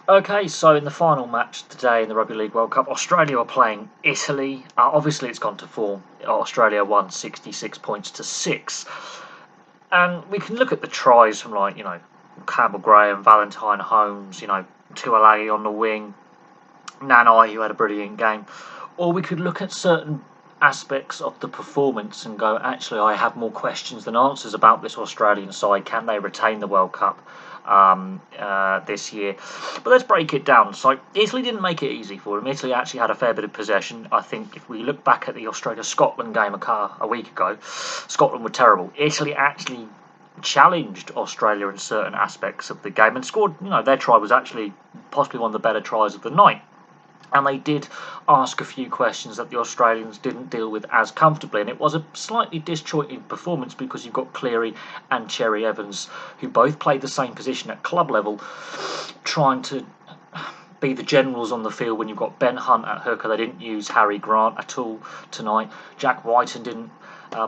Okay, so in the final match today in the Rugby League World Cup, Australia are playing Italy. Obviously, it's gone to form. Australia won 66 points to 6. And we can look at the tries from, Campbell Graham, Valentine Holmes, Tuolagi on the wing, Nanai, who had a brilliant game. Or we could look at certain aspects of the performance and go, actually, I have more questions than answers about this Australian side. Can they retain the World Cup this year? But let's break it down. So Italy didn't make it easy for them. Italy actually had a fair bit of possession. I think if we look back at the Australia-Scotland game a week ago, Scotland were terrible. Italy actually challenged Australia in certain aspects of the game and scored, their try was actually possibly one of the better tries of the night. And they did ask a few questions that the Australians didn't deal with as comfortably. And it was a slightly disjointed performance because you've got Cleary and Cherry Evans, who both played the same position at club level, trying to be the generals on the field when you've got Ben Hunt at hooker. They didn't use Harry Grant at all tonight. Jack Whiten didn't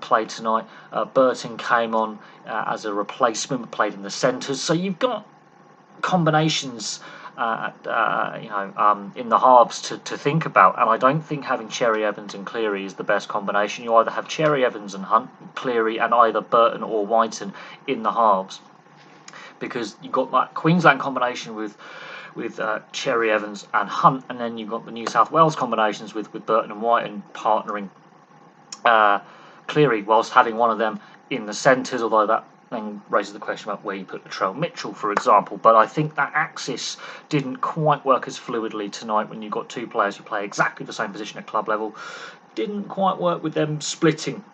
play tonight. Burton came on as a replacement, played in the centres. So you've got combinations in the halves to think about, and I don't think having Cherry Evans and Cleary is the best combination. You either have Cherry Evans and Hunt, Cleary, and either Burton or Whiten in the halves, because you've got that Queensland combination with Cherry Evans and Hunt, and then you've got the New South Wales combinations with Burton and Whiten partnering Cleary, whilst having one of them in the centres, although that then raises the question about where you put Latrell Mitchell, for example. But I think that axis didn't quite work as fluidly tonight when you've got two players who play exactly the same position at club level. Didn't quite work with them splitting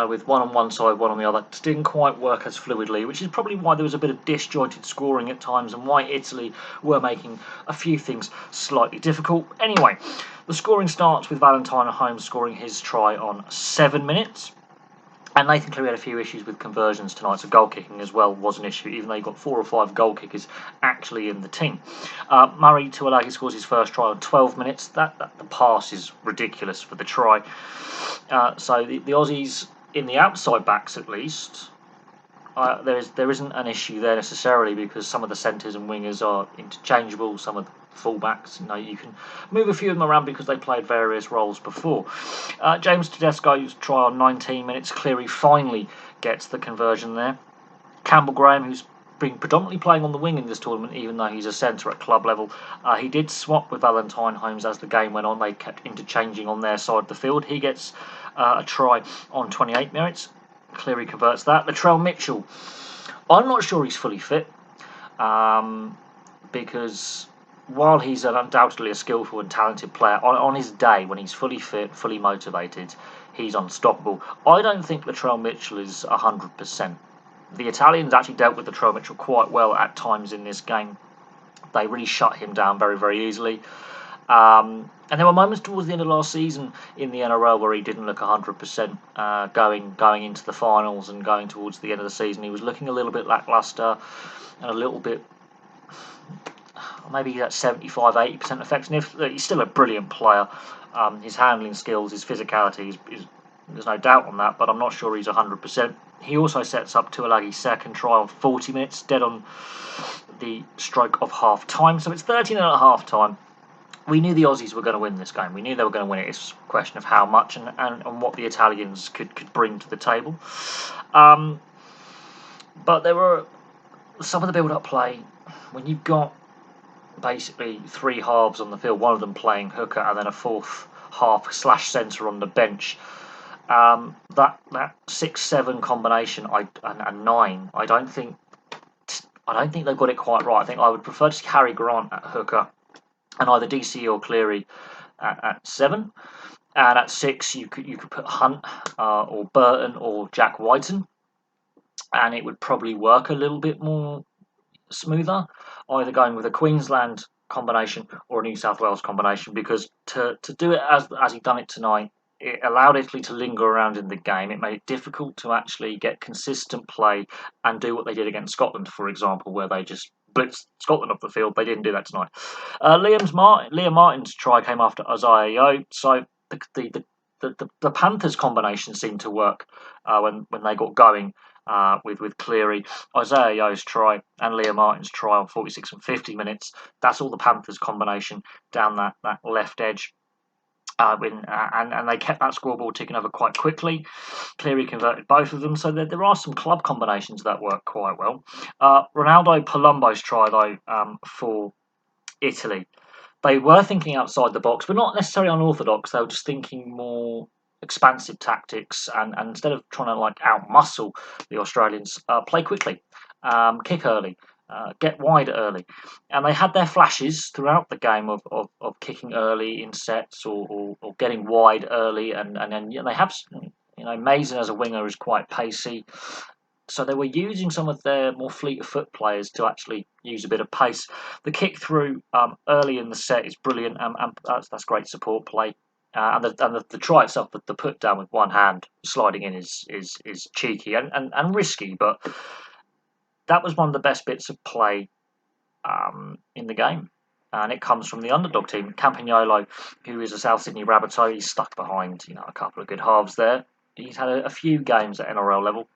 with one on one side, one on the other. It didn't quite work as fluidly, which is probably why there was a bit of disjointed scoring at times and why Italy were making a few things slightly difficult. Anyway, the scoring starts with Valentine Holmes scoring his try on 7 minutes. And Nathan Cleary had a few issues with conversions tonight, so goal kicking as well was an issue, even though you've got 4 or 5 goal kickers actually in the team. Murray Tuolagi scores his first try on 12 minutes. The pass is ridiculous for the try. So the Aussies, in the outside backs at least, there isn't an issue there necessarily, because some of the centres and wingers are interchangeable. Some of the fullbacks, you can move a few of them around because they played various roles before. James Tedesco's try on 19 minutes. Cleary finally gets the conversion there. Campbell Graham, who's been predominantly playing on the wing in this tournament, even though he's a centre at club level, he did swap with Valentine Holmes as the game went on. They kept interchanging on their side of the field. He gets a try on 28 minutes. Cleary converts that. Latrell Mitchell, I'm not sure he's fully fit, because while he's undoubtedly a skillful and talented player, on his day, when he's fully fit, fully motivated, he's unstoppable. I don't think Latrell Mitchell is 100%. The Italians actually dealt with Latrell Mitchell quite well at times in this game. They really shut him down very, very easily. And there were moments towards the end of last season in the NRL where he didn't look 100% going into the finals and going towards the end of the season. He was looking a little bit lacklustre and a little bit, maybe that 75-80% effectiveness. He's still a brilliant player. His handling skills, his physicality, there's no doubt on that, but I'm not sure he's 100%. He also sets up Tuolagi's second try on 40 minutes, dead on the stroke of half time. So it's 13 at half time. We knew the Aussies were going to win this game. We knew they were going to win it. It's a question of how much and what the Italians could bring to the table. But there were some of the build-up play, when you've got basically 3 halves on the field, one of them playing hooker and then a fourth half / centre on the bench. That 6-7 combination and 9, I don't think they've got it quite right. I think I would prefer to see Harry Grant at hooker and either DC or Cleary at 7, and at 6 you could put Hunt or Burton or Jack Whiten, and it would probably work a little bit more smoother, either going with a Queensland combination or a New South Wales combination, because to do it as he done it tonight, it allowed Italy to linger around in the game. It made it difficult to actually get consistent play and do what they did against Scotland, for example, where they just blitzed Scotland off the field. They didn't do that tonight. Liam Martin's try came after Isaiah Yeo, so the Panthers combination seemed to work when they got going. with Cleary, Isaiah Yo's try, and Leah Martin's try on 46 and 50 minutes. That's all the Panthers combination down that left edge. And they kept that scoreboard ticking over quite quickly. Cleary converted both of them, so there are some club combinations that work quite well. Ronaldo Palumbo's try, though, for Italy. They were thinking outside the box, but not necessarily unorthodox. They were just thinking more expansive tactics, and instead of trying to outmuscle the Australians, play quickly, kick early, get wide early, and they had their flashes throughout the game of kicking early in sets or getting wide early, and then they have. Mason as a winger is quite pacey. So they were using some of their more fleet of foot players to actually use a bit of pace. The kick through early in the set is brilliant, and that's great support play. And the try itself, the put down with one hand sliding in is cheeky and risky, but that was one of the best bits of play in the game. And it comes from the underdog team, Campagnolo, who is a South Sydney Rabbitoh. He's stuck behind a couple of good halves there. He's had a few games at NRL level.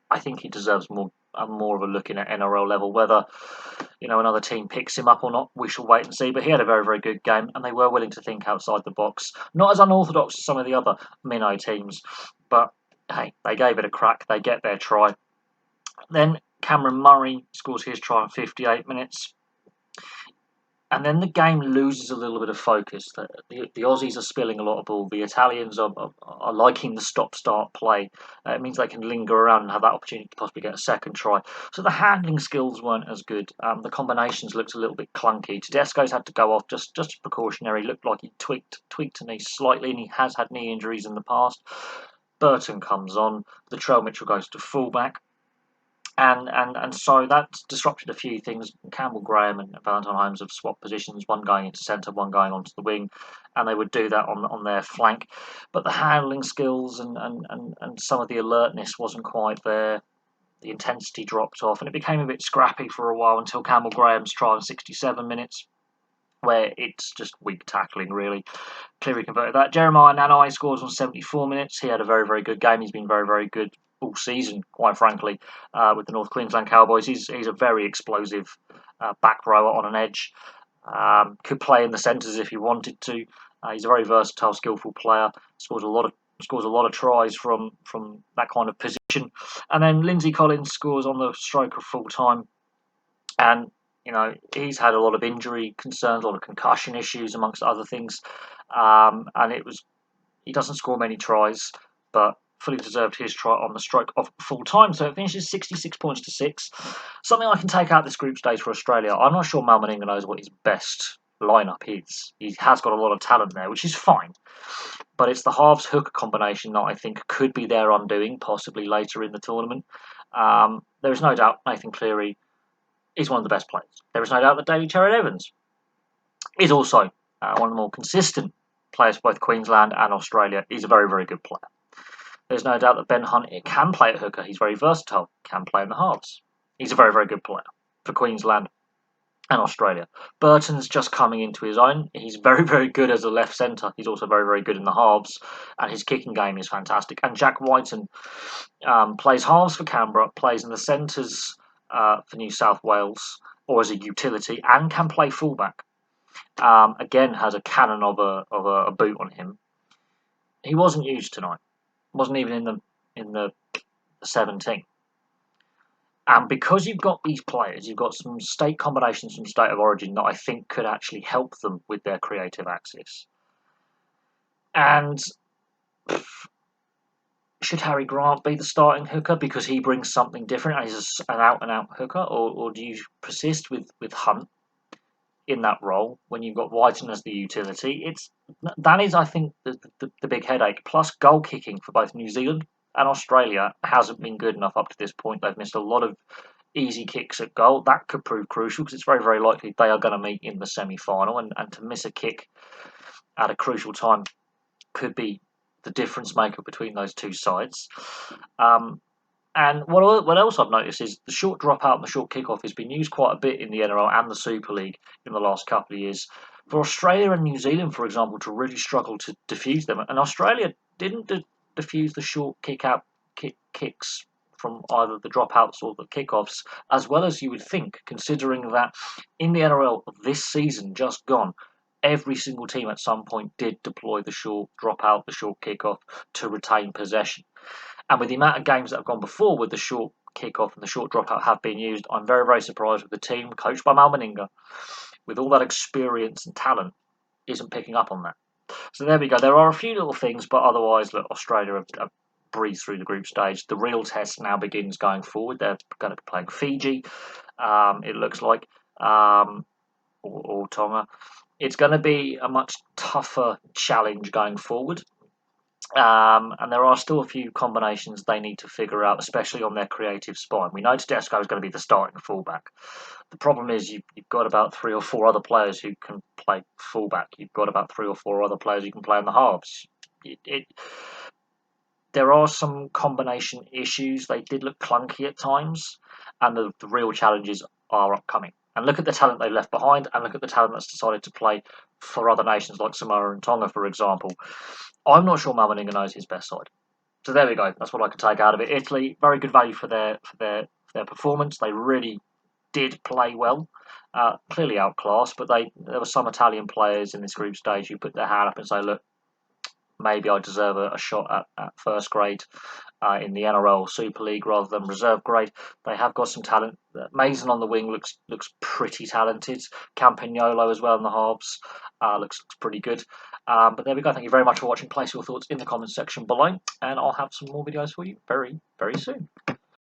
I think he deserves more of a look in at NRL level. Whether another team picks him up or not, we shall wait and see. But he had a very, very good game, and they were willing to think outside the box. Not as unorthodox as some of the other minnow teams, but hey, they gave it a crack. They get their try. Then Cameron Murray scores his try in 58 minutes. And then the game loses a little bit of focus. The Aussies are spilling a lot of ball. The Italians are liking the stop-start play. It means they can linger around and have that opportunity to possibly get a second try. So the handling skills weren't as good. The combinations looked a little bit clunky. Tedesco's had to go off just precautionary. Looked like he tweaked a knee slightly, and he has had knee injuries in the past. Burton comes on. Latrell Mitchell goes to fullback. And so that disrupted a few things. Campbell Graham and Valentine Holmes have swapped positions, one going into centre, one going onto the wing, and they would do that on their flank. But the handling skills and some of the alertness wasn't quite there. The intensity dropped off, and it became a bit scrappy for a while until Campbell Graham's try in 67 minutes, where it's just weak tackling, really. Cleary converted that. Jeremiah Nanai scores on 74 minutes. He had a very, very good game. He's been very, very good all season, quite frankly, with the North Queensland Cowboys. He's a very explosive back rower on an edge. Could play in the centres if he wanted to. He's a very versatile, skillful player. Scores a lot of tries from that kind of position. And then Lindsay Collins scores on the stroke of full time. And he's had a lot of injury concerns, a lot of concussion issues, amongst other things. And he doesn't score many tries, but fully deserved his try on the stroke of full time. So it finishes 66 points to 6. Something I can take out this group stage for Australia. I'm not sure Mal Meninga knows what his best lineup is. He has got a lot of talent there, which is fine. But it's the halves hooker combination that I think could be their undoing, possibly later in the tournament. There is no doubt Nathan Cleary is one of the best players. There is no doubt that David Cherry-Evans is also one of the more consistent players for both Queensland and Australia. He's a very, very good player. There's no doubt that Ben Hunt can play at hooker. He's very versatile, can play in the halves. He's a very, very good player for Queensland and Australia. Burton's just coming into his own. He's very, very good as a left centre. He's also very, very good in the halves, and his kicking game is fantastic. And Jack Whiten plays halves for Canberra, plays in the centres for New South Wales, or as a utility, and can play fullback. Again, has a cannon of a boot on him. He wasn't used tonight. Wasn't even in the 17. And because you've got these players, you've got some state combinations from state of origin that I think could actually help them with their creative axis. And should Harry Grant be the starting hooker because he brings something different and he's an out-and-out hooker, or do you persist with Hunt in that role when you've got Whiten as the utility? That is, I think, the big headache. Plus, goal kicking for both New Zealand and Australia hasn't been good enough up to this point. They've missed a lot of easy kicks at goal. That could prove crucial because it's very, very likely they are going to meet in the semi-final, and to miss a kick at a crucial time could be the difference maker between those two sides. And what else I've noticed is the short dropout and the short kickoff has been used quite a bit in the NRL and the Super League in the last couple of years. For Australia and New Zealand, for example, to really struggle to defuse them. And Australia didn't defuse the short kicks from either the dropouts or the kickoffs, as well as you would think, considering that in the NRL this season just gone, every single team at some point did deploy the short dropout, the short kickoff to retain possession. And with the amount of games that have gone before with the short kickoff and the short dropout have been used, I'm very, very surprised with the team coached by Mal Meninga, with all that experience and talent, isn't picking up on that. So there we go. There are a few little things, but otherwise, look, Australia have breezed through the group stage. The real test now begins going forward. They're going to be playing Fiji, it looks like, or Tonga. It's going to be a much tougher challenge going forward. And there are still a few combinations they need to figure out, especially on their creative spine. We know Tedesco is going to be the starting fullback. The problem is you've got about 3 or 4 other players who can play fullback. You've got about 3 or 4 other players who can play in the halves. There are some combination issues. They did look clunky at times, and the real challenges are upcoming. And look at the talent they left behind, and look at the talent that's decided to play for other nations like Samoa and Tonga, for example. I'm not sure Mal Meninga knows his best side. So there we go. That's what I can take out of it. Italy, very good value for their performance. They really did play well. Clearly outclassed, but there were some Italian players in this group stage who put their hand up and say, look, maybe I deserve a shot at first grade in the NRL Super League rather than reserve grade. They have got some talent. Mason on the wing looks pretty talented. Campagnolo as well in the halves looks pretty good. But there we go. Thank you very much for watching. Place your thoughts in the comments section below, and I'll have some more videos for you very, very soon.